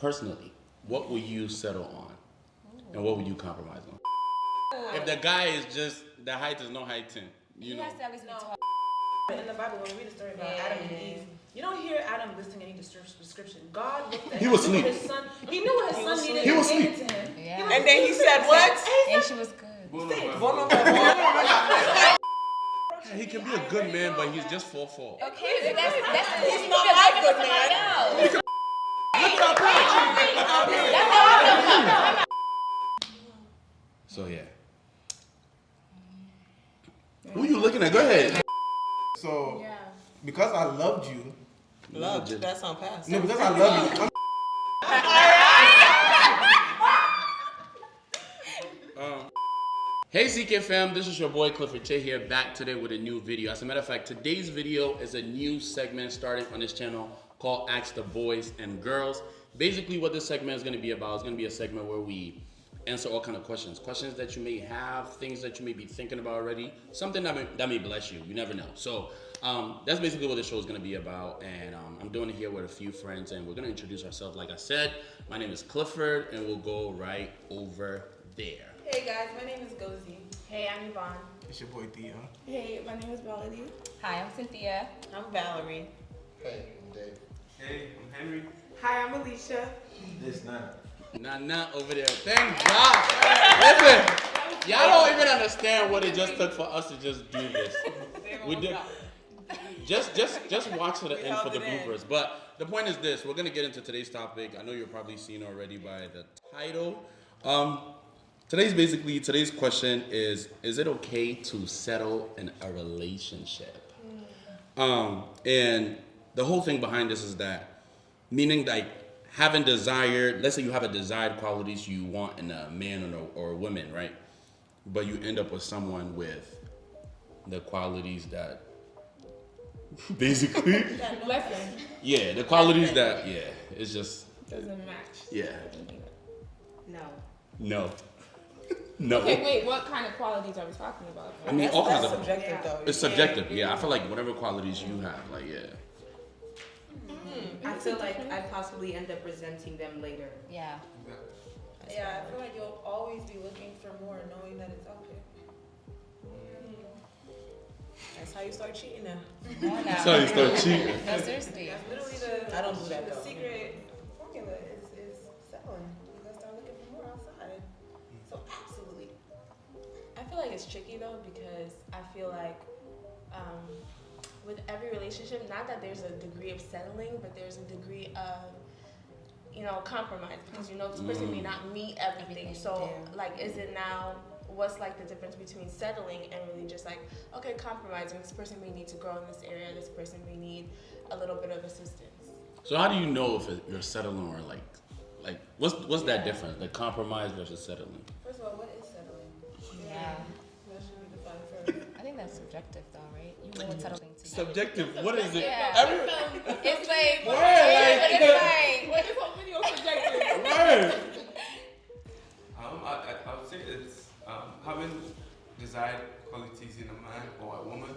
personally, what will you settle on? And what would you compromise on? If the guy is just, the height is no heighting, you know. Has to at least be tall. In the Bible, when we read the story about Adam and Eve, you don't hear Adam listing any description. God looked at He was asleep. his son. He knew what his son needed. He was and gave asleep. it to him. Yeah. And then he said what? And she was good. He can be a good man, but he's just 4'4". Okay, that's He's not my good man. So yeah. Who you looking at? Go ahead. So, because I loved you. Loved, that's on past. No, because I love you. Hey CK fam, this is your boy CliffordAKyei here, back today with a new video. As a matter of fact, today's video is a new segment starting on this channel called ASK the Boys and Girls. Basically what this segment is going to be about is going to be a segment where we answer all kind of questions. Questions that you may have, things that you may be thinking about already, something that may bless you, you never know. So that's basically what the show is going to be about, and I'm doing it here with a few friends, and we're going to introduce ourselves. Like I said, my name is Clifford, and we'll go right over there. Hey guys, my name is Gozi. Hey, I'm Yvonne. It's your boy Theo. Hey, my name is Melody. Hi, I'm Cynthia. I'm Valerie. Hey, I'm Dave. Hey, I'm Henry. Hi, I'm Alicia. This Nana. Nah, over there. Thank God. Listen, y'all don't even understand what it just took for us to just do this. We did. Just watch to the end for the bloopers. But the point is this: we're gonna get into today's topic. I know you're probably seen already by the title. Today's question is it okay to settle in a relationship? And the whole thing behind this is that, meaning like having desired, let's say you have a desired qualities you want in a man or a woman, right? But you end up with someone with the qualities that basically, yeah, the qualities that, yeah, it's just, Doesn't match. yeah, No. no. Okay, wait, what kind of qualities are we talking about? I mean, all kinds That's of, subjective though. it's subjective, yeah. I feel like whatever qualities you have, like, yeah. I feel like I possibly end up resenting them later. Yeah. Yeah, I feel like you'll always be looking for more, knowing that it's out there. That's how you start cheating now. No, no. So you start cheating. No, seriously. That's literally the. I don't do that The though. secret formula is settling. You gotta start looking for more outside. So absolutely. I feel like it's tricky though, because I feel like with every relationship, not that there's a degree of settling, but there's a degree of, compromise, because this person may not meet everything. So like, is it now, what's like the difference between settling and really just like, okay, compromising? This person may need to grow in this area, this person may need a little bit of assistance. So how do you know if you're settling or like what's that difference? Like compromise versus settling? First of all, what is settling? Yeah. That should be defined first. I think that's subjective though, right? You know what settling to. Subjective. What is it? Yeah. It's like, Word, What is whole video subjective? Word. I would say it's having desired qualities in a man or a woman,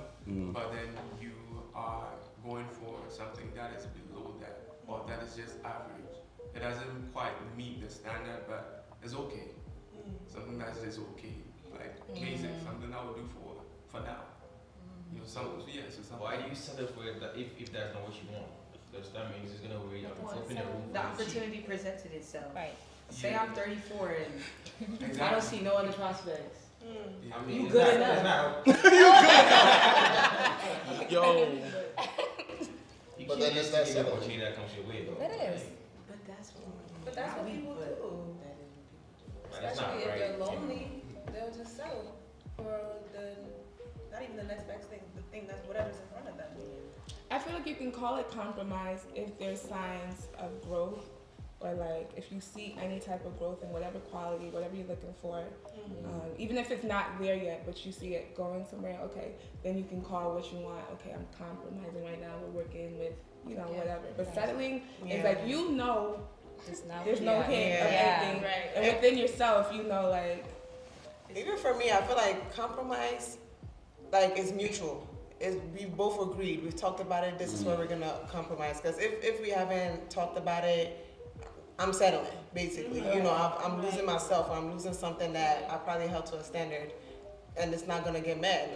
but then you are going for something that is below that, or that is just average. It doesn't quite meet the standard, but it's okay. Something that's just okay, like basic, something I would do for now. So Why do you settle for it if that's not what you want? Because that means it's gonna wait open a room. The opportunity presented itself. Right. Say I'm 34 and exactly. I don't see no other prospects. I You mean, good It's enough. Yo. You But can't then just it's that take the settling. opportunity that comes your way, though. That is. But that's what But that's what people do. That's not Especially if right. they're lonely, they'll just settle for not even the next best thing, the thing that's whatever's in front of them. I feel like you can call it compromise if there's signs of growth, or like if you see any type of growth in whatever quality, whatever you're looking for. Even if it's not there yet, but you see it going somewhere, okay, then you can call what you want. Okay, I'm compromising right now. We're working with, whatever. But settling is like, there's no hint of anything. Right. And within yourself, like. Even for me, I feel like compromise, like, is mutual. We both agreed. We've talked about it. This is where we're gonna compromise. Because if we haven't talked about it, I'm settling, basically. You know, I'm losing myself, or I'm losing something that I probably held to a standard, and it's not gonna get mad.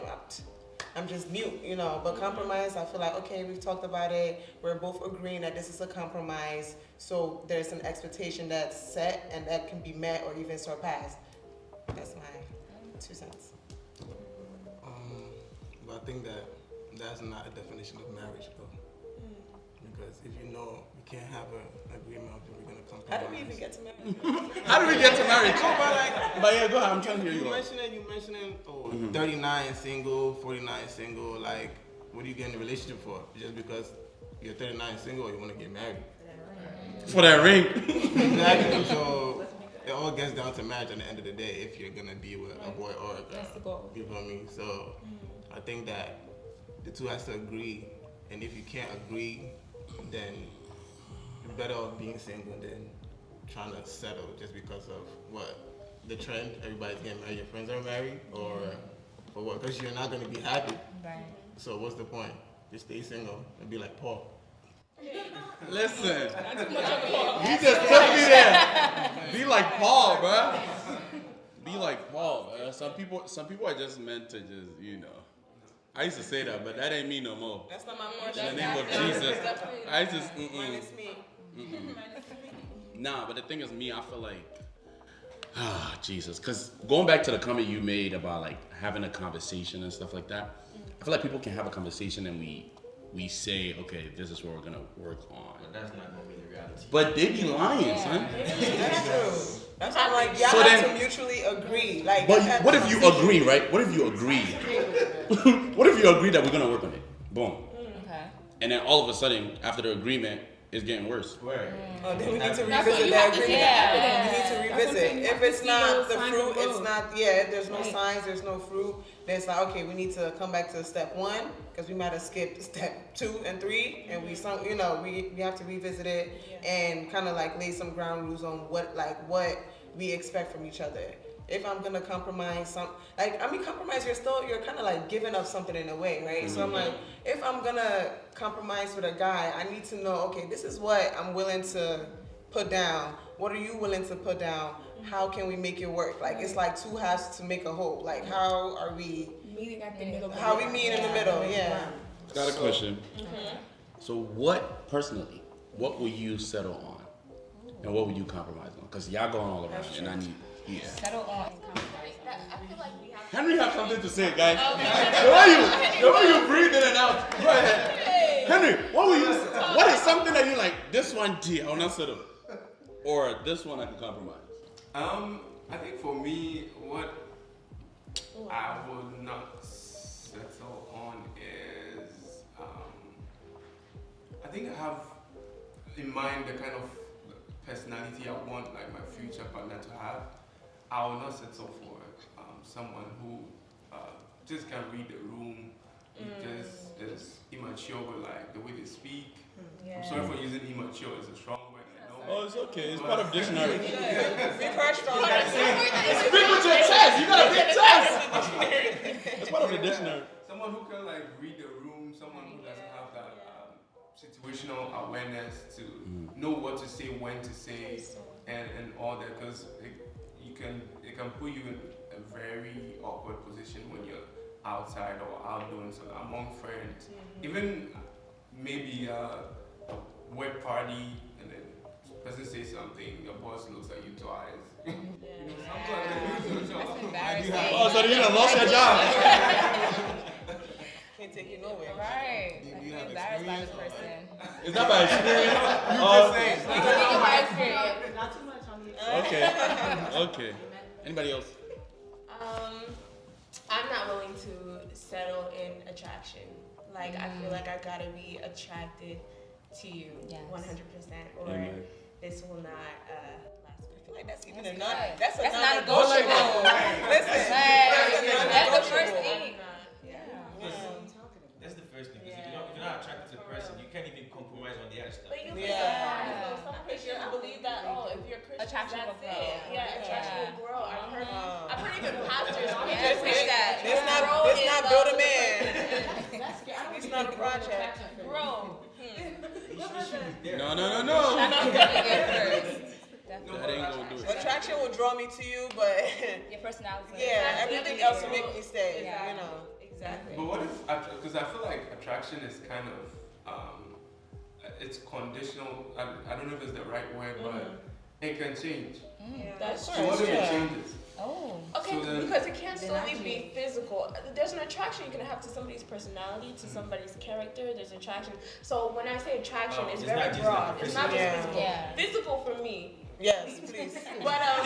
I'm just mute, you know. But compromise, I feel like, okay, we've talked about it. We're both agreeing that this is a compromise. So there's an expectation that's set and that can be met or even surpassed. That's my 2 cents. But I think that that's not a definition of marriage, though. Because if you know you can't have an agreement of we're gonna compromise. How did we even get to marriage? How did we get to marriage? No, But yeah, go ahead. I'm trying to hear you. You mentioning 39 single, 49 single. Like, what do you get in a relationship for? Just because you're 39 single or you want to get married? For that ring. Exactly. So it all gets down to marriage at the end of the day. If you're gonna be with a boy or a girl, That's the goal. you feel me? So I think that the two has to agree, and if you can't agree, then you're better off being single than trying to settle just because of what the trend. Everybody's getting married. Your friends are married, or what? Because you're not gonna be happy. Right. So what's the point? Just stay single and be like Paul. Listen. You just took me there. Be like Paul, bro. Be like Paul, man. Some people are just meant to just, you know. I used to say that, but that ain't me no more. That's not my portion. In the name of Jesus. I just, Minus me. Nah, but the thing is, me, I feel like, Jesus. Because going back to the comment you made about like having a conversation and stuff like that, I feel like people can have a conversation and we say, okay, this is what we're gonna work on. But that's not gonna be the reality. But they be lying, son. That's true. That's why, like, y'all So have then- to mutually agree. Like, But that what if you agree, right? What if you agree? What if you agree that we're gonna work on it? Boom. Okay. And then all of a sudden, after the agreement, it's getting worse. Where? Oh, then we need to That's what revisit you that have to see agreement. the evidence. We need to That's what I'm revisit. saying. You If have to it's see not those the signs fruit, of it's growth. not, if there's no Right. signs, there's no fruit, then it's like, okay, we need to come back to step 1, because we might have skipped step 2 and 3, and we have to revisit it and kind of like lay some ground rules on what we expect from each other. If I'm gonna compromise compromise, you're kind of like giving up something in a way, right? So I'm like, if I'm gonna compromise with a guy, I need to know, okay, this is what I'm willing to put down. What are you willing to put down? How can we make it work? Like, it's like 2 halves to make a whole. Like, how are we Meeting at the middle. How we meet in the middle? Yeah. Got a question. So what will you settle on? And what would you compromise on? Because y'all going all around and I need, Settle on and compromise. I feel like we have. Henry have something to say, guys. The way you breathe in and out. Go ahead. Henry, what is something that you like, this one, I will not settle. Or this one I can compromise? I think for me, what I would not settle on is, I think I have in mind the kind of personality I want like my future partner to have. I will not settle for someone who just can read the room, just is immature with like the way they speak. I'm sorry for using immature, it's a strong word. Oh, it's okay. It's part of dictionary. We've heard strong words. Speak with your chest. You got a big chest. It's part of the dictionary. Someone who can like read the room, someone who doesn't have that situational awareness to know what to say, when to say, and all that, because it can put you in a very awkward position when you're outside or out doing something among friends. Even maybe a work party, and then the person says something, your boss looks at you twice. That's embarrassing. Oh, so you done lost your job. Can't take you nowhere. Right. Do you I'm have embarrassed by this experience person. Is that by experience? You can think of my experience. Not too much on the Okay. Anybody else? I'm not willing to settle in attraction. Like, I feel like I gotta be attracted to you 100%, or Amen. this will not last. I feel like that's even That's that's a not non-negotiable. negotiable. Listen, That's the first thing. That's the first thing. Because if you're not attracted to the person, you can't even compromise on the other stuff. But you Yeah. some Christians believe that, if you're Christian, Attraction will that's it. grow. Yeah, attraction will grow. I've heard even pastors Yeah, preach that. Let's not build a man. That's good. I don't It's think not a it's project. grow. No. Get first. attraction will draw me to you, but Your personality. yeah, everything else will make me stay. Yeah. You know. Exactly. But what if, because I feel like attraction is kind of, it's conditional. I don't know if it's the right word, but it can change. That's So true. what if it Yeah. changes? Oh. Okay, So then- because it can't solely be physical. There's an attraction you can have to somebody's personality, to somebody's character. There's attraction. So when I say attraction, it's It's very not just broad. like It's not just physical. physical. Yeah. Physical for me. Yes, please. But I'm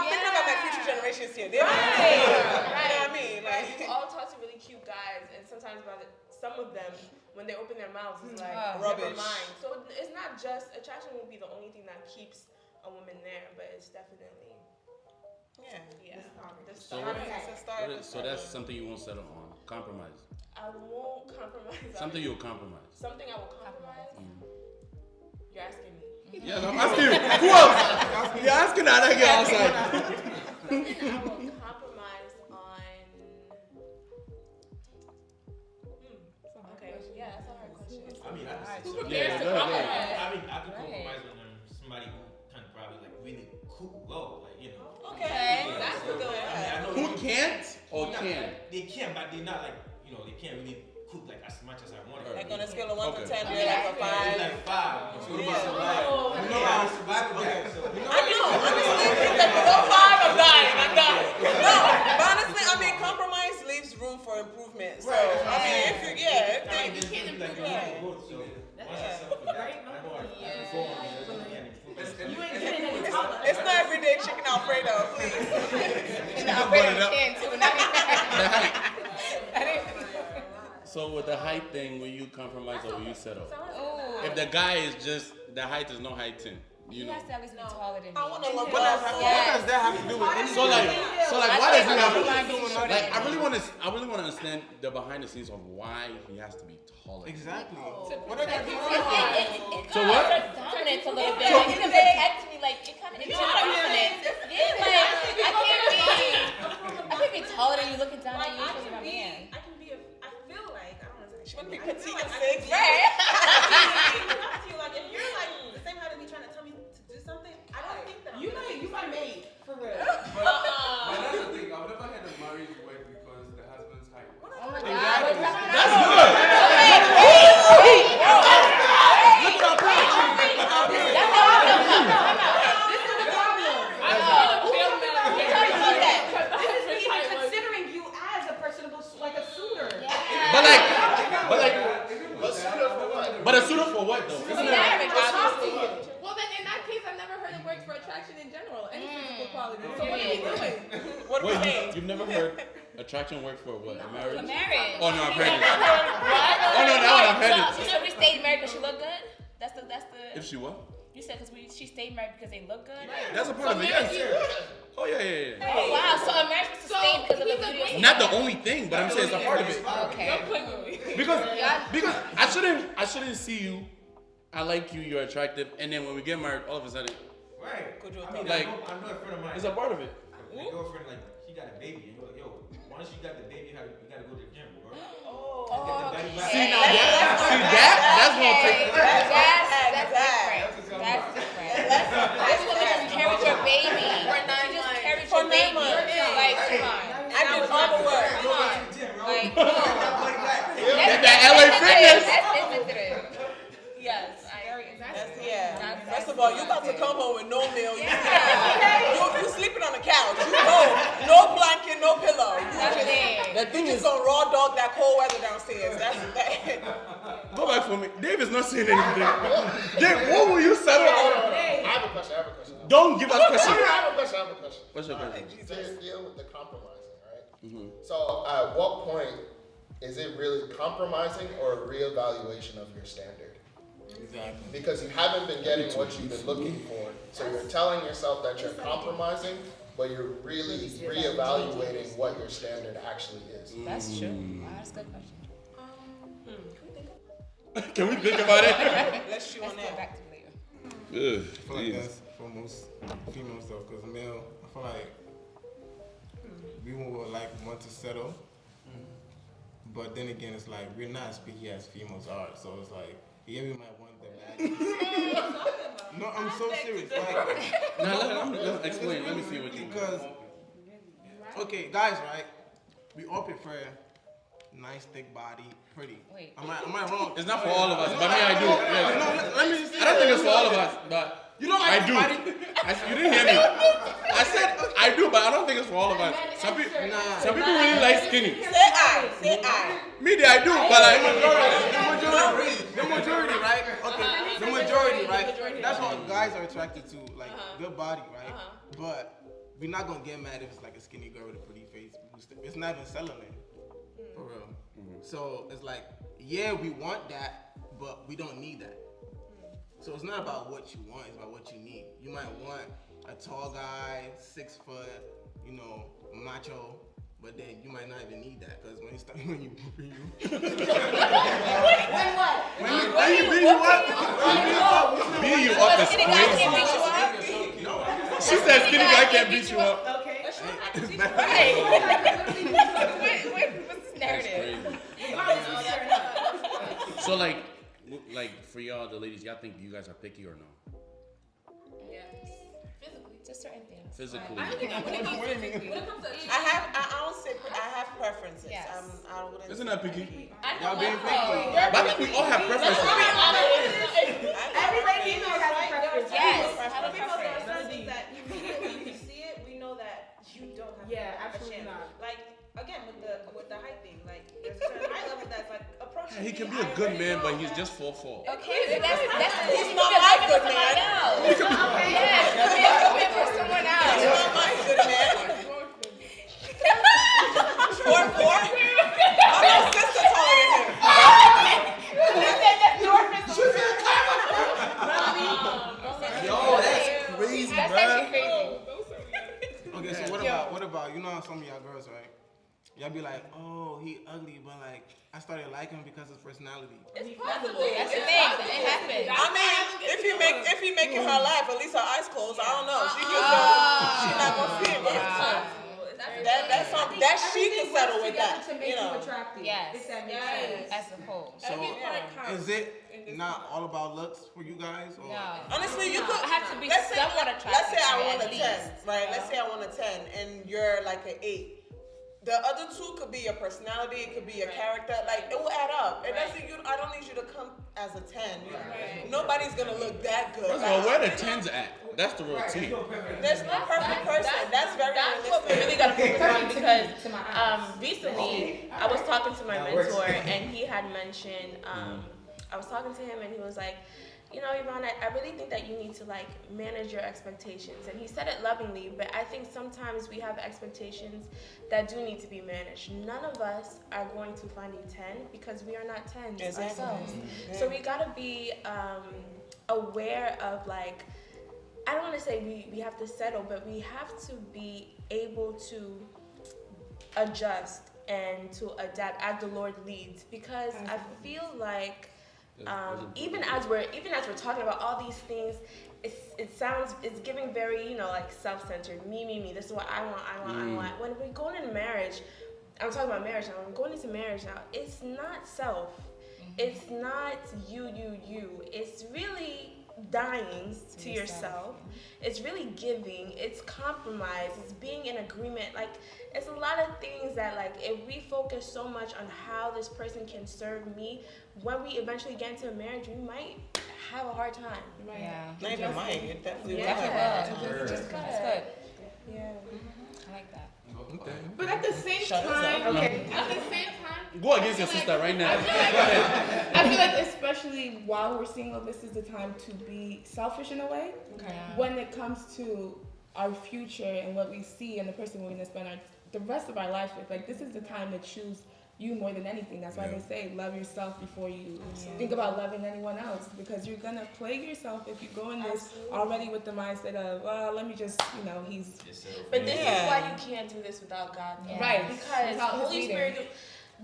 thinking about my future generations here. They're Right. you know what I mean? Like, Like, we all talk to really cute guys, and sometimes some of them, when they open their mouths, it's like, Rubbish. never mind. So it's not just, attraction will be the only thing that keeps a woman there, but it's definitely, yeah. the So start. It's a start. So that's something you won't settle on. Compromise. I won't compromise. on Something it. you'll compromise. Something I will compromise. You're asking me. Yeah, I'm asking you. Who else? You're asking that I get outside. Something I will compromise on. Okay, yeah, that's a hard question. I mean, Who Yeah, prepares to go ahead. compromise? I mean, I could Right. compromise on somebody who can probably like really cook well, like you know. Okay, Yeah, that's so, a good one. I mean, I know Who you- can't or Not can? like- They can, but they're not like they can't really cook like as much as I want. Right. Like on a scale of 1 to Okay. 10, you're like a It's 5. like 5. So what about Yeah. survival? Oh, You know how to survive with that. So I know, honestly, like below 5, I'm dying. No, but honestly, I mean, compromise leaves room for improvement. So, Right. I mean, if you, yeah, if I mean, they, there's people like Yeah. you go. So once I settle for that, I know I can go on. There's improvement. You ain't getting any taller. it's not everyday chicken Alfredo, please. Butter it up. Can too. Not The height. even. So with the height thing, will you compromise or will you settle? Oh. If the guy is just the height is no height thing, you He know. has to at least be taller than me. I want to look What does Yes. that have to do with anything? So like why does he have to? Like I really want to understand the behind the scenes of why he has to be taller. Exactly. What are So what? Dominance a little bit. Like, you can protect me. Like, it kind of is confidence. Yeah, like, I can't be taller than you looking down at you. I Because can I'm a be, man. I can be I feel like, I don't want to say She want to be I feel petite like and I thick. can be- Right. I can be like, if you're like the same height as me trying to tell me to do something, I don't think that I'm You gonna my mate, for real. But that's the thing. I've never had a marriage work because the husband's height. Oh my God. That's good. Considering you as a personable, like a suitor. But a suitor for what though? Isn't it? Well, then in that case, I've never heard it works for attraction in general, any physical quality. So what are we doing? What are we Wait, saying? you've never heard attraction work for what? A marriage? Marriage. Oh no, I've heard it. What? Oh no, that one I've heard So it. somebody stayed married because she looked good? That's the. If she what? You said because she stayed married because they look good? That's a part of it. Yes. Oh yeah. Oh wow, so a marriage was sustained because of the beauty. Not the only thing, but I'm saying it's a part of it. Okay. Because I shouldn't see you. I like you. You're attractive, and then when we get married, all of a sudden, Right. Could you I mean, like, I know a friend of mine. it's a part of it. My girlfriend, like, she got a baby, and you're like, yo, once you got the baby, you gotta go to the gym, bro. Oh, Get the body back. See now that's gonna take. That's different. That's different. This woman just carried your baby. She just carried your baby. Like, come on. I do all the work. Come on. Like, That body back. That LA Fitness. That's insensitive. yes. Yeah. First of all, you about to come home with no meal. You sleeping on the couch. You know, no blanket, no pillow. That thing You is. just gonna raw dog that cold weather downstairs. That's that. Go back for me. Dave is not saying anything. Dave, what will you settle on? I have a question. Don't give us questions. I have a question. What's your question? Deal with the compromising, right? So, at what point is it really compromising or a reevaluation of your standard? Exactly. Because you haven't been getting what you've been looking for, so you're telling yourself that you're compromising, but you're really reevaluating what your standard actually is. That's true. Wow, that's a good question. Can we think about it? Let's chew on Let's go that. back to later. Ugh, I feel like that's for most female stuff, because male, I feel like we would like want to settle, but then again, it's like we're not as picky as females are, so it's like Yeah, we might want them back. No, I'm so serious. Like, Now let explain. Let me see what you mean. because okay, guys, right? We all prefer nice, thick body, pretty. Wait. Am I wrong? It's not for all of us, but me, I do. Yes. No, let me just say I don't think it's for all of us, but you don't I like do. body? You didn't hear me. I said I do, but I don't think it's for all of us. Some people really like skinny. Say I. Me, I do, but like The majority, right? Okay, the majority, right? That's what guys are attracted to, like good body, right? But we're not gonna get mad if it's like a skinny girl with a pretty face. It's not even selling it, for real. So it's like, yeah, we want that, but we don't need that. So it's not about what you want; it's about what you need. You might want a tall guy, 6 foot, you know, macho. But then you might not even need that because when you when you beat you up, beating you up is crazy. She said skinny guy can't beat you up. Okay. Right. What's this narrative? So like for y'all, the ladies, y'all think you guys are picky or no? Yes. Physically, just certain things. Physically. I think when it comes to I have preferences. Yes. I wouldn't. Isn't that picky? y'all being picky. But I think we all have preferences. Every lady knows has a preference. Yes. Have a preference. Something that you see it, we know that you don't have. Yeah, to have a absolutely chance. not. Like again with the height thing, like there's a certain height level that's like approaching. He can me, be a I good already man, know but he's that- just 4'4". Okay, that's He's not my good man. Yes, come here for someone else. He's not my good man. 4'4". My little sister taller than him. Yo, that's crazy, That's bro. actually crazy. Okay, so what about you know how some of y'all girls, right? Y'all be like, oh, he ugly, but like I started liking him because of his personality. It's possible. That's the thing. It happens. I mean, if he making her laugh, at least her eyes closed. I don't know. She's not gonna see it. That's something that she can settle with that. To make You know. you attractive. Yes. If that makes sense. As a whole. So is it not all about looks for you guys? Or? No. Honestly, you could. I have to be let's say somewhat I attractive want a at 10, least. right? Let's say I want a 10, and you're like an 8. The other 2 could be your personality. It could be your character. Like it will add up. It doesn't. I don't need you to come as a 10. Nobody's gonna look that good. First of all, where the 10s at? That's the real T. There's no perfect person. That's very That's what we really realistic. gotta focus on because recently I was talking to my mentor and he had mentioned I was talking to him and he was like, you know, Yvonne, I really think that you need to like manage your expectations. And he said it lovingly, but I think sometimes we have expectations that do need to be managed. None of us are going to find a 10 because we are not 10s ourselves. So we gotta be aware of like, I don't want to say we have to settle, but we have to be able to adjust and to adapt as the Lord leads. Because I feel like even as we're talking about all these things, it's giving very, you know, like self-centered. Me. This is what I want. When we're going into marriage, I'm talking about marriage now. When we're going into marriage now, it's not self. It's not you. It's really dying to yourself. It's really giving. It's compromise. It's being in agreement. Like, it's a lot of things that, like, if we focus so much on how this person can serve me, when we eventually get into a marriage, we might have a hard time. Yeah. Not even might. It definitely will. It's good. Yeah. I like that. Okay. But at the same time, at the same time, Go against your sister right now. I feel like especially while we're single, this is the time to be selfish in a way. Okay. When it comes to our future and what we see and the person we're going to spend the rest of our lives with, like this is the time to choose you more than anything. That's why they say love yourself before you think about loving anyone else, because you're gonna plague yourself if you go in this already with the mindset of, well, let me just, you know, he's. But this is why you can't do this without God, though. Right? Because Without His Holy leading. Spirit,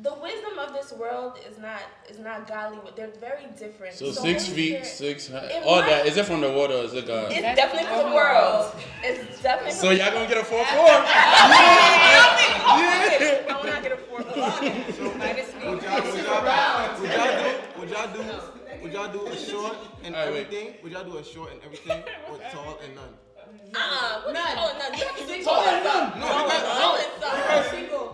the wisdom of this world is not godly. They're very different. So Holy 6 feet, Spirit- 6 high. It All might- that, is it from the world or is it God? It's definitely from the world. It's definitely. So y'all gonna get a 4-4? I will not get a 4. Would y'all Would y'all do a short and everything? Would y'all do a short and everything, or tall and none?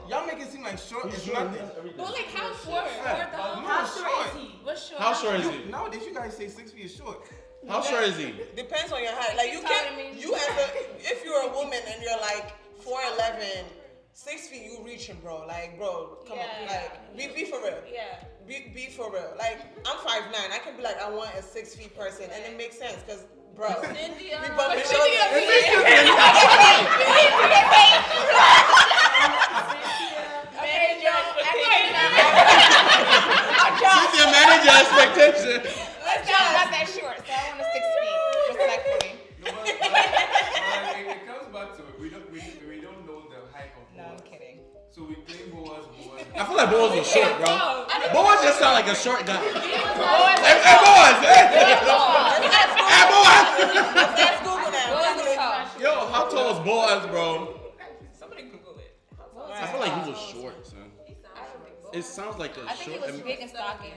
Y'all make it seem like short is nothing. But like how short? How short is he? What's short? How short is he? Nowadays, you guys say 6 feet is short. How short is he? Depends on your height. Like you can't. You as if you're a woman and you're like 4'11", 6 feet, you reaching, bro. Like, bro, come on. Like, be for real. Yeah. Be for real. Like, I'm 5'9". I can be like, I want a 6 feet person, and it makes sense because, bro, we bumping Cynthia, manage your expectation. Let's not that short, so I want a 6 feet, respectfully. It comes back to it. We don't know the height of Boaz. No, I'm kidding. So we play Boaz. I feel like Boaz was short, bro. Boaz just sound like a short guy. Hey, Boaz! Let's Google that. Yo, how tall is Boaz, bro? Somebody Google it. I feel like he was short, son. It sounds like a I think short. he was big and stocky.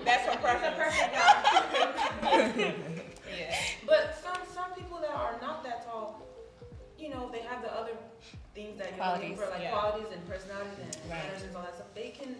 That's her preference. Yeah. But some people that are not that tall, you know, they have the other things that you're looking for, like qualities and personalities and manners and all that stuff. You can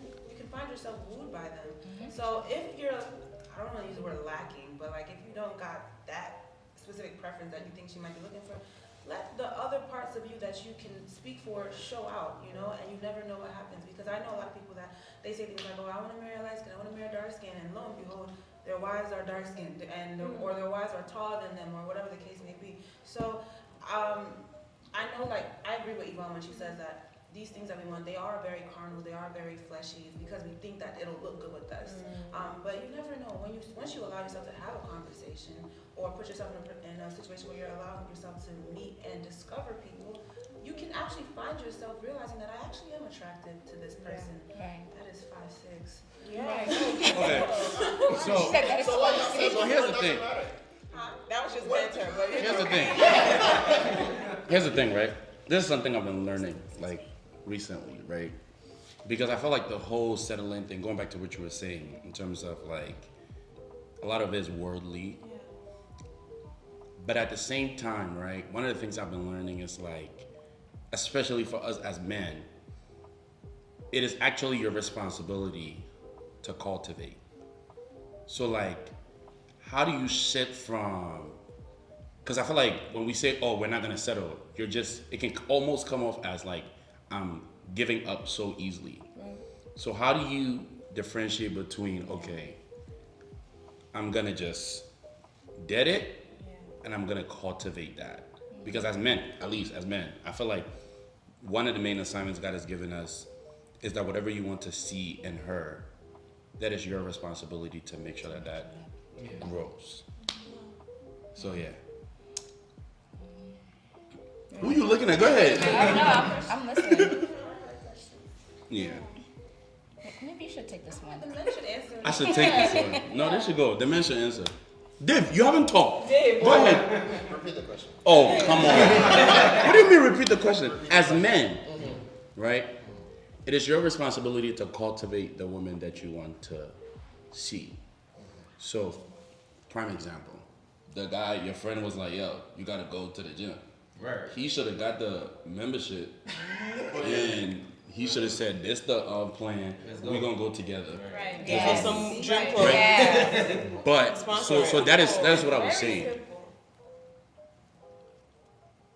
find yourself wooed by them. So if you're, I don't want to use the word lacking, but like if you don't got that specific preference that you think she might be looking for, let the other parts of you that you can speak for show out, you know, and you never know what happens. Because I know a lot of people that they say things like, oh, I want to marry a light skin, I want to marry a dark skin, and lo and behold, their wives are dark skinned, and or their wives are taller than them, or whatever the case may be. So I know, like, I agree with Yvonne when she says that these things that we want, they are very carnal, they are very fleshy, because we think that it'll look good with us. But you never know. Once you allow yourself to have a conversation, or put yourself in a situation where you're allowing yourself to meet and discover people, you can actually find yourself realizing that I actually am attracted to this person. Right. That is 5'6". Yeah. Okay. So here's the thing. That was just banter, but Here's the thing. Here's the thing, right? This is something I've been learning, like, recently, right? Because I feel like the whole settling thing, going back to what you were saying, in terms of, like, a lot of it is worldly. But at the same time, right, one of the things I've been learning is, like, especially for us as men, it is actually your responsibility to cultivate. So, like, how do you shift from, because I feel like when we say, oh, we're not gonna settle, it can almost come off as like, I'm giving up so easily. So how do you differentiate between, okay, I'm gonna just dead it, and I'm gonna cultivate that? Because as men, at least as men, I feel like one of the main assignments God has given us is that whatever you want to see in her, that is your responsibility to make sure that grows. So yeah. Who you looking at? Go ahead. I'm listening. Yeah. Maybe you should take this one. The men should answer. I should take this one. No, they should go. The men should answer. Dave, you haven't talked. Dave, go ahead. Repeat the question. Oh, come on. What do you mean repeat the question? As men, right? It is your responsibility to cultivate the woman that you want to see. So, prime example. The guy, your friend was like, yo, you gotta go to the gym. Right. He should have got the membership and he should have said, this the plan. We're gonna go together. Right. Yes. Some gym club. Yeah. But so that is what I was saying.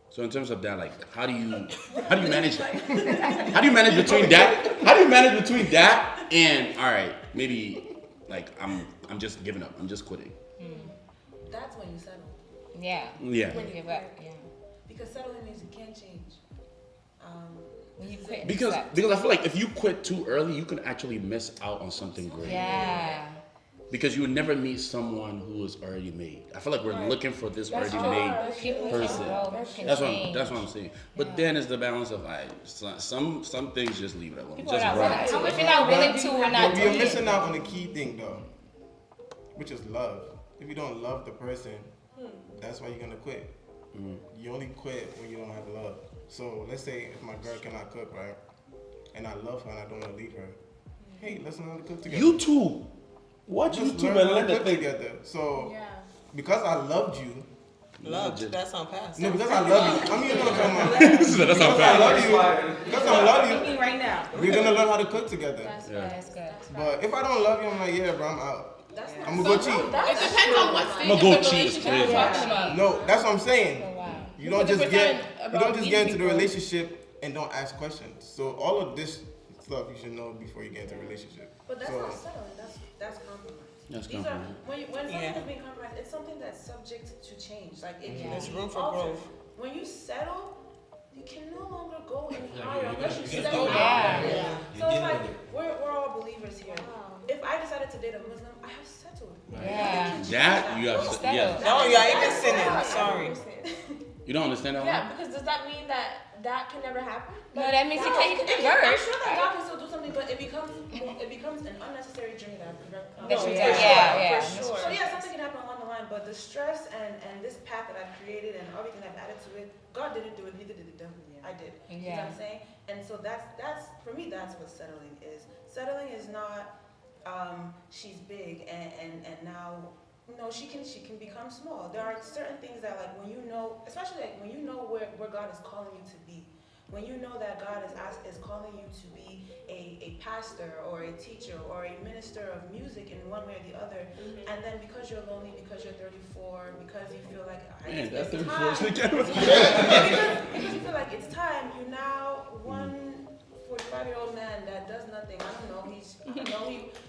So in terms of that, like, how do you manage that? How do you manage between that? How do you manage between that and, all right, maybe like I'm just giving up. I'm just quitting. That's when you settle. Yeah. Yeah. When you give up. Yeah. Because settling means you can't change. When you quit. Because I feel like if you quit too early, you can actually miss out on something great. Yeah. Because you would never meet someone who is already made. I feel like we're looking for this already made person. That's what I'm saying. But then it's the balance of some things just leave it alone. People Just are run. not willing to. If you're not willing to, we're not But doing we're it. missing out on the key thing though, which is love. If you don't love the person, that's why you're gonna quit. You only quit when you don't have love. So let's say if my girl cannot cook, right, and I love her and I don't want to leave her, hey, let's learn how to cook together. YouTube. Watch Let's YouTube learn and how learn to the cook thing. together. So, because I loved you. Loved, that's on past. No, because I love you. I mean, you know what I'm talking about. That's Because on I love past. you. Because I love you. Right now. We're gonna learn how to cook together. That's good. But if I don't love you, I'm like, yeah, bro, I'm out. I'm gonna go cheat. It depends on what stage I'ma of go the cheat, relationship it's you're talking about. No, that's what I'm saying. Oh, wow. You don't Because just if we're get talking you about don't just get into the people- relationship and don't ask questions. So all of this stuff you should know before you get into a relationship. But that's So not settling. That's compromise. That's These compromise. are when something Yeah. is being compromised, it's something that's subject to change. Like it can There's be room for altered. growth. When you settle, you can no longer go any Yeah, higher you unless can- you you can settle. go down. Yeah. You So it's did like with it. we're all believers here. If I decided to date a Muslim, I have settled. Yeah. That you have to, yeah. No, you're even sinning. Sorry. You don't understand that Yeah, one? because does that mean that can never happen? No, that means you can I'm convert. sure that God can still do something, but it becomes an unnecessary journey that That you for take. sure, Yeah, for sure. So yeah, something can happen along the line, but the stress and this path that I've created and everything I've added to it, God didn't do it, neither did it done. I did. You know what I'm saying? And so that's for me, that's what settling is. Settling is not she's big and now no, she can become small. There are certain things that like when you know, especially like when you know where God is calling you to be, when you know that God is calling you to be a pastor or a teacher or a minister of music in one way or the other, and then because you're lonely, because you're 34, because you feel like Man, it's that 34 time, is the camera. because you feel like it's time, you now one 45-year-old man that does nothing. I don't know.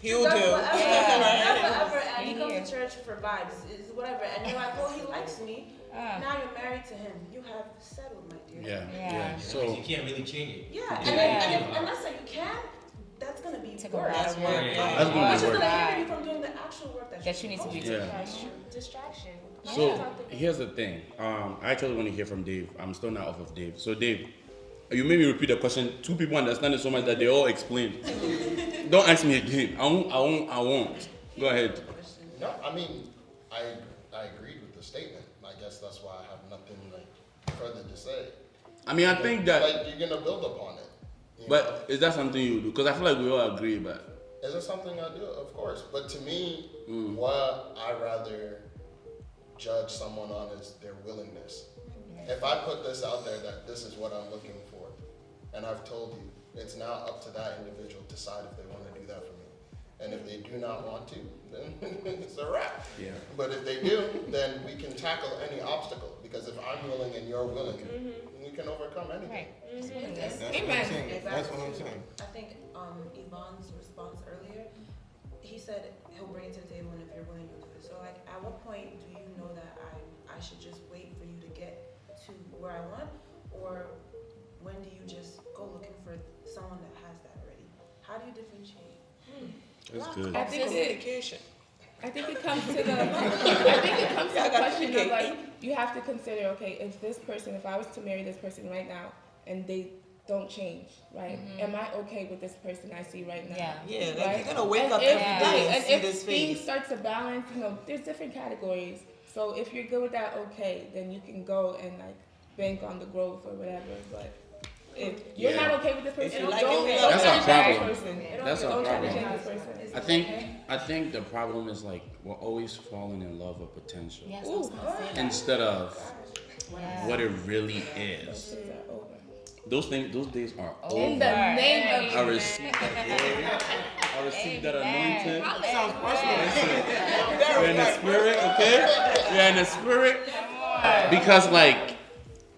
He'll does do. whatever, Yeah. does whatever, and he He comes here. to church for vibes, is whatever, and you're like, well, he likes me. Now you're married to him. You have settled, my dear. Yeah. So you can't really change it. Yeah, and Yeah. then and let's say you can. That's gonna be Take a work. lot of work. that's Which gonna is be gonna work. hinder you from doing the actual work that You need to be Yeah. doing. Distraction. So here's the thing. I actually want to hear from Dave. I'm still not off of Dave. So Dave, you made me repeat the question. Two people understand it so much that they all explain. Don't ask me again. I won't. Go ahead. No, I mean, I agreed with the statement. I guess that's why I have nothing like further to say. I mean, I think that. Like you're gonna build upon it. you know? But is that something you do? Because I feel like we all agree, but. Is it something I do? Of course. But to me, what I rather judge someone on is their willingness. If I put this out there that this is what I'm looking for, and I've told you, it's now up to that individual to decide if they want to do that for me. And if they do not want to, then it's a wrap. Yeah. But if they do, then we can tackle any obstacle. Because if I'm willing and you're willing, we can overcome anything. that's what I'm saying. That's what I'm saying. I think Yvonne's response earlier, he said he'll bring it to the table, and if you're willing, you'll do it. So like, at what point do you know that I should just wait for you to get to where I want, or when do you just go looking for someone that has that already? How do you differentiate? That's good. I think Communication. I think it comes to the the question of like, you have to consider, okay, if I was to marry this person right now and they don't change, right? Am I okay with this person I see right now? Yeah, like Right? you're gonna wake up if, every day and and see if this things face. start to balance, there's different categories. So if you're good with that, okay, then you can go and like bank on the growth or whatever. But if you're not okay with this person, you like don't it, That's change our that problem. person. That's our Don't try to problem. change this person. I think the problem is like we're always falling in love with potential Yes, I was gonna say that. instead of what it really is. Things are over. Those days are over. In the name of I received that. I received that anointing. Sounds personal. We're in the spirit, okay? We're in the spirit. Because like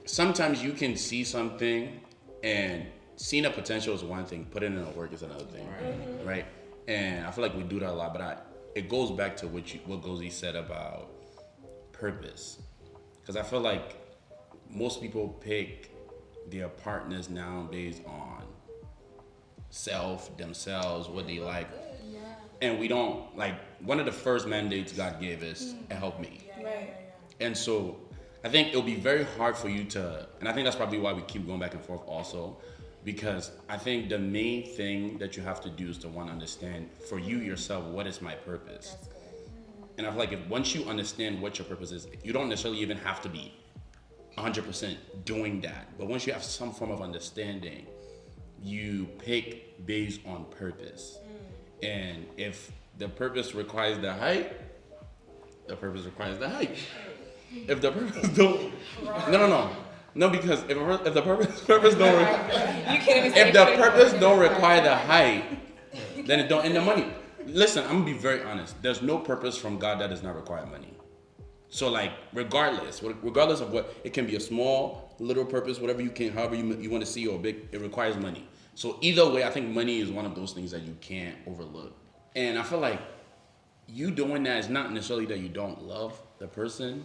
sometimes you can see something and seeing a potential is one thing, putting in the work is another thing, right? And I feel like we do that a lot, but it goes back to what Gozi said about purpose. Because I feel like most people pick their partners nowadays on themselves, what they like. And we don't, like, one of the first mandates God gave is help me. right. And so I think it'll be very hard for you to, and I think that's probably why we keep going back and forth also, because I think the main thing that you have to do is to want to understand for you yourself, what is my purpose? And I feel like once you understand what your purpose is, you don't necessarily even have to be 100% doing that. But once you have some form of understanding, you pick based on purpose. And if the purpose requires the height, the purpose requires the height. If the purpose don't, no, because if the purpose don't, if the purpose don't require the height, then it don't end the money. Listen, I'm gonna be very honest. There's no purpose from God that does not require money. So like, regardless of what, it can be a small, little purpose, whatever you can, however you want to see, or big, it requires money. So either way, I think money is one of those things that you can't overlook. And I feel like you doing that is not necessarily that you don't love the person,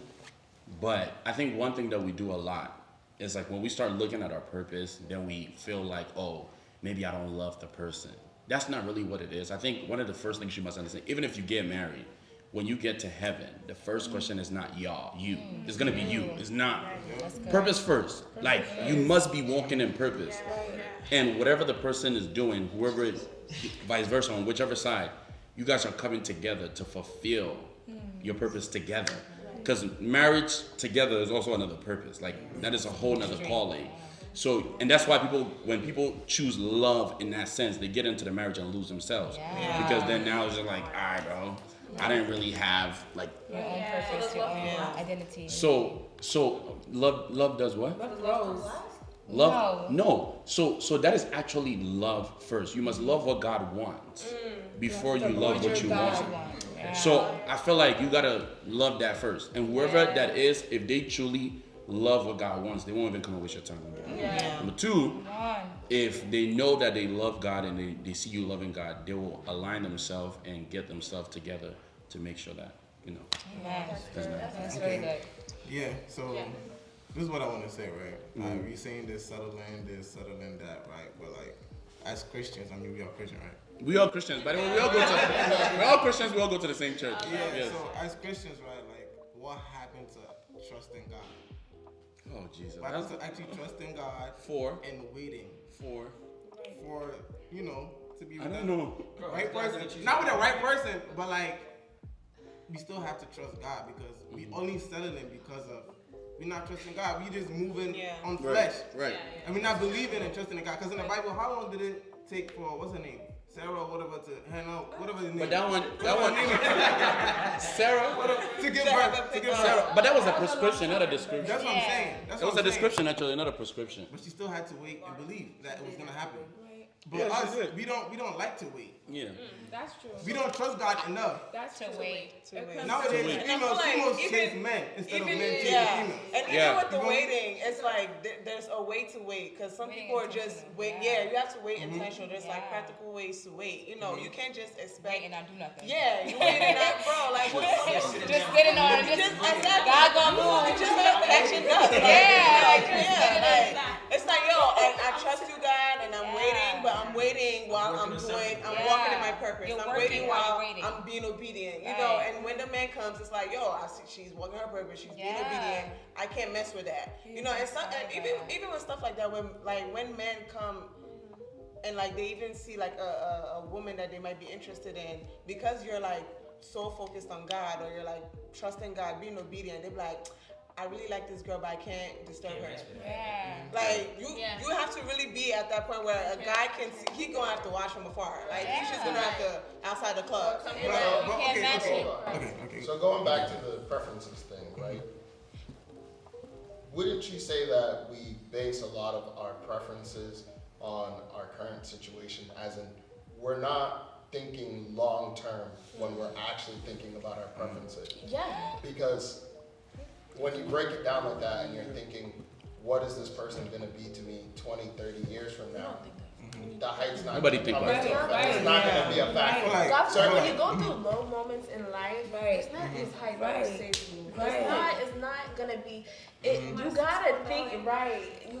but I think one thing that we do a lot is like when we start looking at our purpose, then we feel like, oh, maybe I don't love the person. That's not really what it is. I think one of the first things you must understand, even if you get married, when you get to heaven, the first question is not y'all, you. It's gonna be you. It's not. Purpose first. Like, you must be walking in purpose. And whatever the person is doing, whoever it, vice versa, on whichever side, you guys are coming together to fulfill your purpose together. Because marriage together is also another purpose. Like, that is a whole nother calling. So, and that's why when people choose love in that sense, they get into the marriage and lose themselves. Because then now it's just like, all right, bro, I didn't really have like your own purpose, your own identity. So love does what? Love grows. Love no. So that is actually love first. You must love what God wants before you love what you want. So I feel like you gotta love that first. And whoever that is, if they truly love what God wants, they won't even come and waste your time. Number two, if they know that they love God and they see you loving God, they will align themselves and get themselves together to make sure that, you know. That's really good. Yeah, so this is what I want to say, right? We're saying this, settling that, right? But like, as Christians, I mean, we are Christian, right? We are Christians, but we all Christians, we all go to the same church. Yeah, so as Christians, right, like, what happened to trusting God? Oh, Jesus. What happened to actually trusting God and waiting for, you know, to be with the right person? Not with the right person, but like, we still have to trust God because we only settling because of we're not trusting God. We just moving on flesh. Right. And we're not believing and trusting in God. Because in the Bible, how long did it take for, what's her name? Sarah or whatever to hand out, whatever his name. But that one, Sarah, to give birth, Sarah. But that was a prescription, not a description. That's what I'm saying. It was a description actually, not a prescription. But she still had to wait and believe that it was gonna happen. But us, we don't like to wait. Yeah. That's true. We don't trust God enough. That's to wait. Nowadays, females chase men instead of men chasing females. And even with the waiting, it's like there's a way to wait because some people are just wait. Yeah, you have to wait intentional. There's like practical ways to wait. You know, you can't just expect and not do nothing. Yeah, you wait and not, bro. Like what? Just sitting on it. God gonna move. You just have action up. It's like I trust you, God, and I'm waiting, but I'm waiting while I'm walking in my purpose. I'm waiting while I'm being obedient, you know. And when the man comes, it's like, I see she's walking her purpose. She's being obedient. I can't mess with that, you know. And even with stuff like that, when men come and like they even see like a woman that they might be interested in, because you're like so focused on God or you're like trusting God, being obedient, they're like, I really like this girl, but I can't disturb her. Like you have to really be at that point where a guy can see, he gonna have to watch from afar. Like he's just gonna have to outside the club. Okay. So going back to the preferences thing, right? Wouldn't you say that we base a lot of our preferences on our current situation, as in we're not thinking long term when we're actually thinking about our preferences? Yeah. Because when you break it down like that and you're thinking, what is this person going to be to me 20, 30 years from now? The height's not going to be a factor. It's not going to be a factor. When you go through low moments in life, it's not his height that will save you. It's not going to be, you got to think, you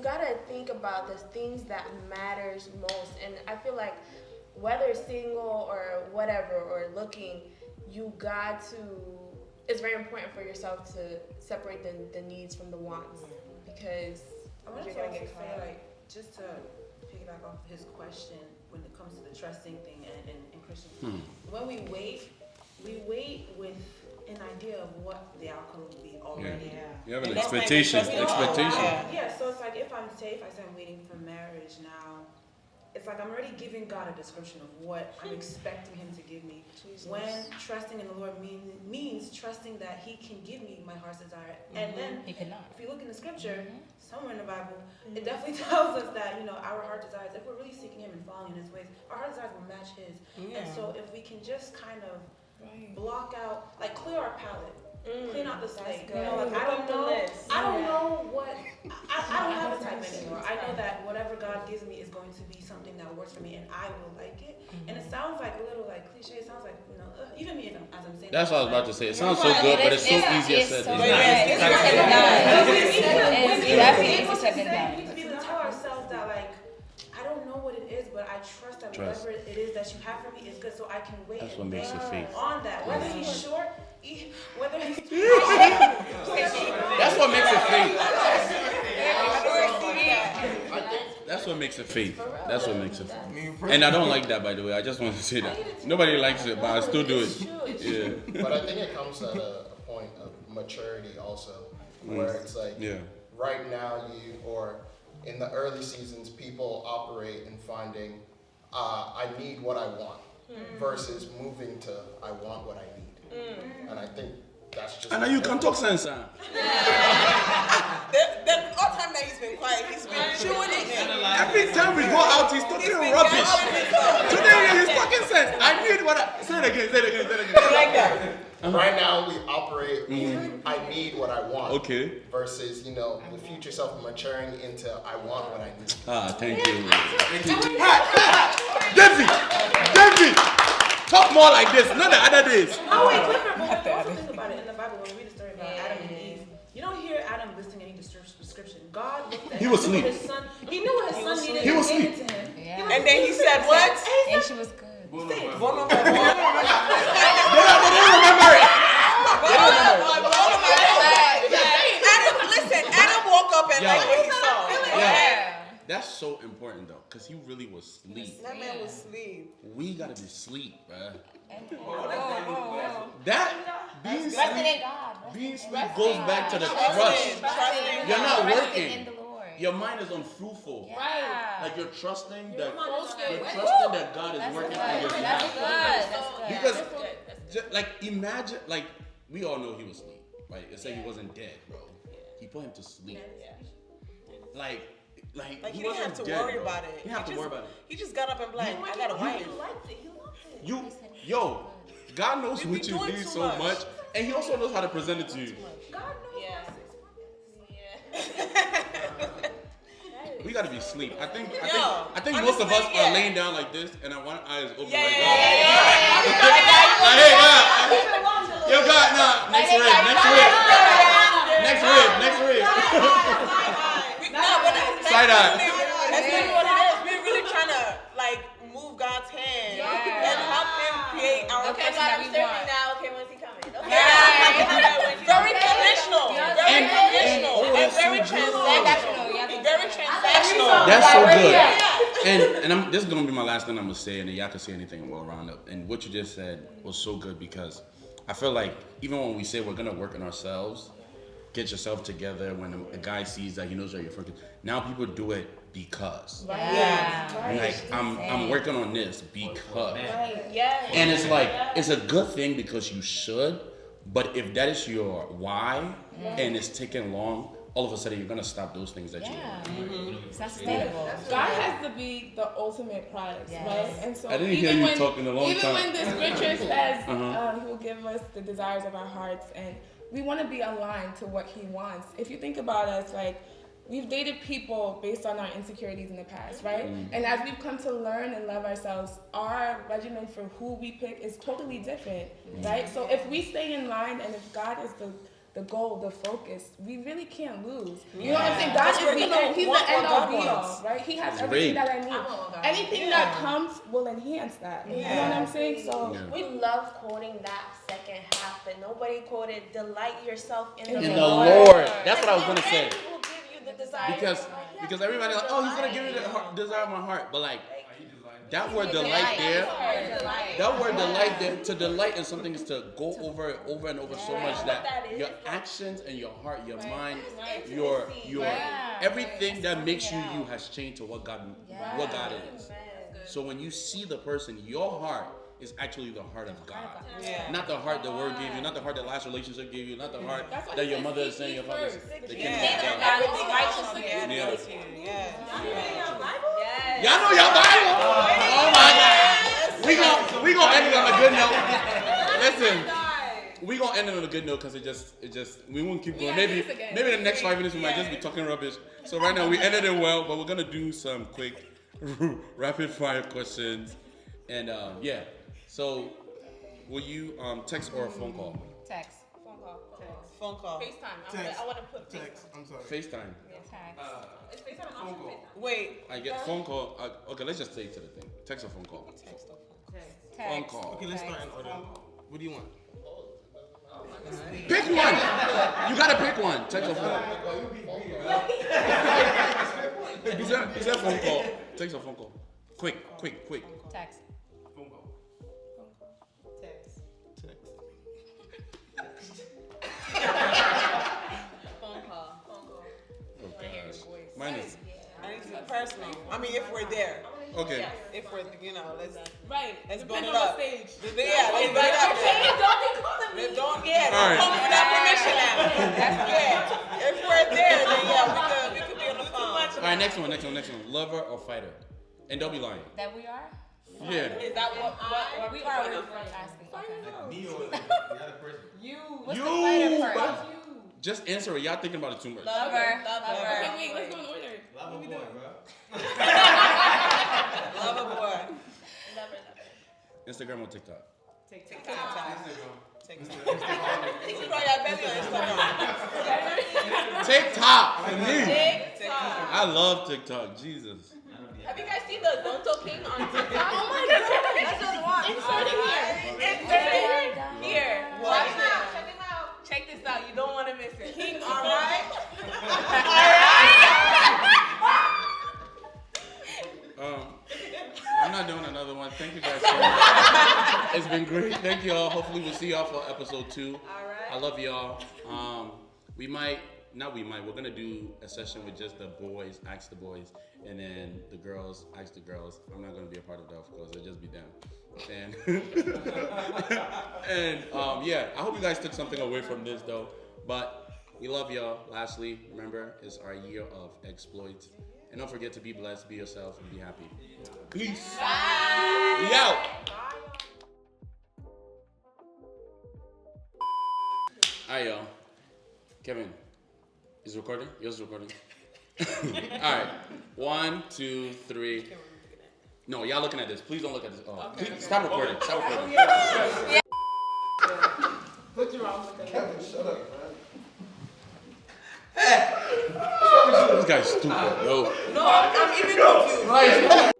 got to think about the things that matters most. And I feel like whether single or whatever, or looking, you got to, it's very important for yourself to separate the needs from the wants, because you're gonna get caught up. Like, just to piggyback off his question when it comes to the trusting thing and Christian, when we wait with an idea of what the outcome will be already. You have an expectation. Yeah, so it's like if I say I'm waiting for marriage now, it's like I'm already giving God a description of what I'm expecting Him to give me. Jesus. When trusting in the Lord means trusting that He can give me my heart's desire. And then, He cannot. if you look in the scripture, somewhere in the Bible, it definitely tells us that, you know, our heart desires, if we're really seeking Him and following in His ways, our heart desires will match His. And so if we can just kind of block out, like clear our palate. Clean out the slate. You know, like, I don't know what, I don't have a type anymore. I know that whatever God gives me is going to be something that works for me and I will like it. And it sounds like a little like cliche. It sounds like, you know, even me as I'm saying. That's what I was about to say. It sounds so good, but it's so easier said than done. It's definitely easier said than done. We need to be able to tell ourselves that, like, I don't know what it is, but I trust that whatever it is that you have for me is good, so I can wait. That's what makes it faith. On that, whether he's short, whether he's That's what makes it faith. That's what makes it faith. That's what makes it faith. And I don't like that, by the way. I just want to say that. Nobody likes it, but I still do it. Yeah. But I think it comes at a point of maturity also, where it's like, right now or in the early seasons, people operate in finding, I need what I want, versus moving to, I want what I need. And I think that's just... And now you can talk sense, huh? The all time that he's been quiet, he's been chewing it in. Every time we go out, he's talking rubbish. Today he's talking sense. I need what I... Say it again. Like that. Right now we operate in I need what I want. Okay. Versus, you know, the future self maturing into I want what I need. Thank you. David! Talk more like this, not the other days. Oh wait, Clifford, but also think about it. In the Bible, when we read the story about Adam and Eve, you don't hear Adam listing any description. God looked at He was asleep. his son. He knew what his son needed. He was and asleep. gave it to him. Yeah. And then he said what? And she was good. They don't remember it. Adam woke up and like what he saw. Yeah. That's so important though, because he really was asleep. That man was asleep. We gotta be asleep, bruh. Whoa. That being asleep goes back to the trust. Trusting. You're not In working. the Lord. Your mind is unfruitful. Yeah. Like you're trusting that God is working That's on your good. behalf. That's good. Because, like, imagine, like, we all know he was asleep, right? It's like he wasn't dead, bro. He put him to sleep. Like he he didn't wasn't have to dead, worry bro. about it. He didn't have to worry about it. He just got up and like, I got a wife. He loved it. Yo, God knows We what be you doing need too so much. much, and He also knows how to present it to you. God knows. We gotta be asleep. I think Yo, most of us honestly, are laying down like this, and our one eye is open like that. Yeah. Yo, God, nah, next rib. Side eye. That's really what it is. We're really trying to like move God's hand and help Him create our Okay, God, I'm serving now. Okay, when's he coming? Okay. Very conditional. Very conditional. that's Very so good. transactional. Very transactional. That's so good. And this is gonna be my last thing I'm gonna say, and then y'all can say anything we'll round up. And what you just said was so good, because I feel like even when we say we're gonna work on ourselves, get yourself together, when a guy sees that he knows that you're working, now people do it because. Like I'm working on this because. And it's like it's a good thing because you should, but if that is your why and it's taking long, all of a sudden you're gonna stop those things that you do. It's not sustainable. God has to be the ultimate prize, right? And so I didn't hear you talk in a long time. Even when the scripture says He will give us the desires of our hearts, and we want to be aligned to what He wants. If you think about us, like, we've dated people based on our insecurities in the past, right? And as we've come to learn and love ourselves, our regimen for who we pick is totally different, right? So if we stay in line, and if God is the goal, the focus, we really can't lose. You know what I'm saying? God is the end. He's the end all be all, right? He has everything that I need. Anything that comes will enhance that. You know what I'm saying? So we love quoting that second half, but nobody quoted "delight yourself in the Lord." That's what I was gonna say. And He will give you the desire. Because everybody's like, oh, He's gonna give me the desire of my heart, but like, That word delight there. That word delight there. To delight in something is to go over it over and over so much that your actions and your heart, your mind, your everything that makes you you has changed to what God is. So when you see the person, your heart is actually the heart of God. Not the heart the word gave you, not the heart that last relationship gave you, not the heart that your mother is saying your father is. Y'all know your Bible? Oh my God. We gonna end it on a good note. Listen, we gonna end it on a good note because it just we won't keep going. Maybe the next 5 minutes we might just be talking rubbish. So right now we ended it well, but we're gonna do some quick rapid fire questions. And yeah. So will you text or a phone call? Text. Phone call. FaceTime. I want to put Text. I'm sorry. FaceTime. Is FaceTime an option? Wait. I get phone call. Okay, let's just take to the thing. Text or phone call? Text or Phone call. Okay, let's start in order. What do you want? Pick one. You gotta pick one. Text or phone call. He said phone call. Text or phone call. Quick. Text. Phone call. Text. Phone call. Okay. Mine is. I need to personal. I mean, if we're there. Okay. If we're, let's Let's build it on up. the stage. Let's build it up there. Don't come without permission now. If we're there, then we could be on the phone. All right, next one. Lover or fighter? And don't be lying. That we are? Yeah. Is that what we are asking? Me or the other person? You. What's the fighter part? Just answer it. Y'all thinking about it too much. Lover. Okay, wait, let's go in order. Love a boy, bro. Lover boy. Instagram or TikTok? TikTok. TikTok for me. I love TikTok. Jesus. Have you guys seen the Zonto King on TikTok? Oh my God. That's just one. Insert it here. Watch it out. Check this out. You don't want to miss it. King, all right? I'm not doing another one. Thank you guys so much. It's been great. Thank you all. Hopefully we'll see y'all for episode 2. All right. I love y'all. We're gonna do a session with just the boys, ask the boys, and then the girls, ask the girls. I'm not gonna be a part of that, of course. It'll just be them. And yeah, I hope you guys took something away from this though. But we love y'all. Lastly, remember, it's our year of exploits. And don't forget to be blessed, be yourself, and be happy. Peace. Bye. We out. Alright, y'all. Kevin, is it recording? Yours is recording. Alright. 1, 2, 3. No, y'all looking at this. Please don't look at this. Oh, okay. Please, stop recording. Stop recording. Yeah. What you wrong with that? Kevin, shut up, man. This guy's stupid, yo. No, I'm even confused.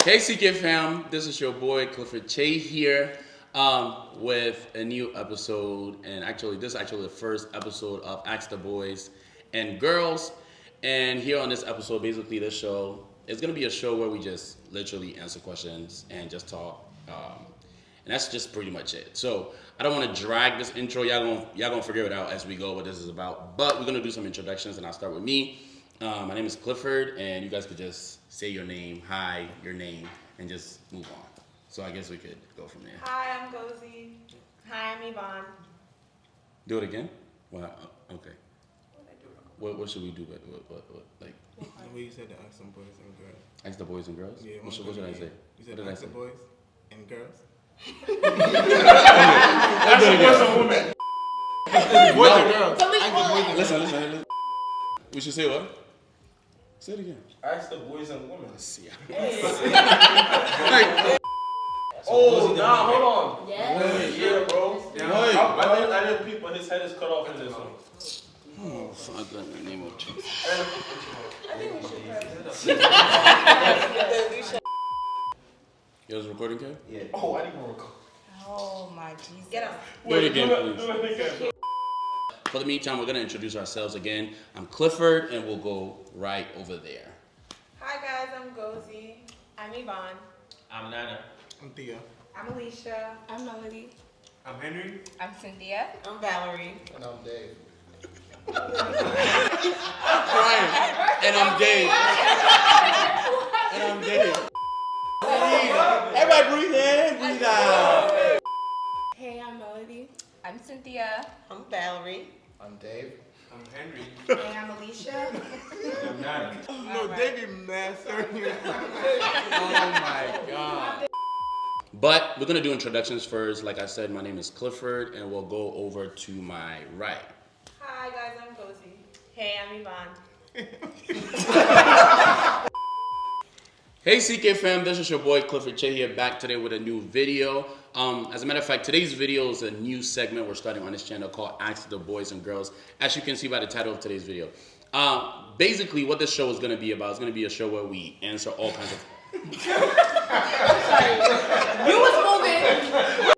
Hey, CK fam. This is your boy, CliffordAKyei here. With a new episode, and this is actually the first episode of Ask the Boys and Girls. And here on this episode, basically this show, it's gonna be a show where we just literally answer questions and just talk. And that's just pretty much it. So I don't want to drag this intro. Y'all gonna figure it out as we go what this is about. But we're gonna do some introductions, and I'll start with me. My name is Clifford, and you guys could just say your name, hi, your name, and just move on. So I guess we could go from there. Hi, I'm Gozy. Hi, I'm Yvonne. Do it again? Well, okay. What should we do? What like? The way you said to ask some boys and girls. Ask the boys and girls? Yeah. What should I say? You said What did I ask say? the boys and girls. Ask the boys and women. Boys and girls. Listen. We should say what? Say it again. Ask the boys and women. Let's see. Oh, nah, hold on. Yes. Yeah, bro. Wait. I didn't peep when his head is cut off in this one. Oh, fuck, let me name of Jesus. Yours recording, Kev? Yeah. Oh, I didn't even record. Oh my Jesus. Get up. Do it again, please. Do it again. For the meantime, we're gonna introduce ourselves again. I'm Clifford, and we'll go right over there. Hi guys, I'm Gozy. I'm Yvonne. I'm Nana. I'm Thea. I'm Alicia. I'm Melody. I'm Henry. I'm Cynthia. I'm Valerie. And I'm Dave. I'm crying. And I'm Dave. And I'm Dave. Everybody breathe in, breathe out. Hey, I'm Melody. I'm Cynthia. I'm Valerie. I'm Dave. I'm Henry. Hey, I'm Alicia. I'm Nana. No, they be mad serious. Oh my God. But we're gonna do introductions first. Like I said, my name is Clifford, and we'll go over to my right. Hi guys, I'm Cozy. Hey, I'm Yvonne. Hey CK fam, this is your boy CliffordAKyei here, back today with a new video. As a matter of fact, today's video is a new segment we're starting on this channel called Ask the Boys and Girls, as you can see by the title of today's video. Basically, what this show is going to be about is going to be a show where we answer all kinds of... You was moving.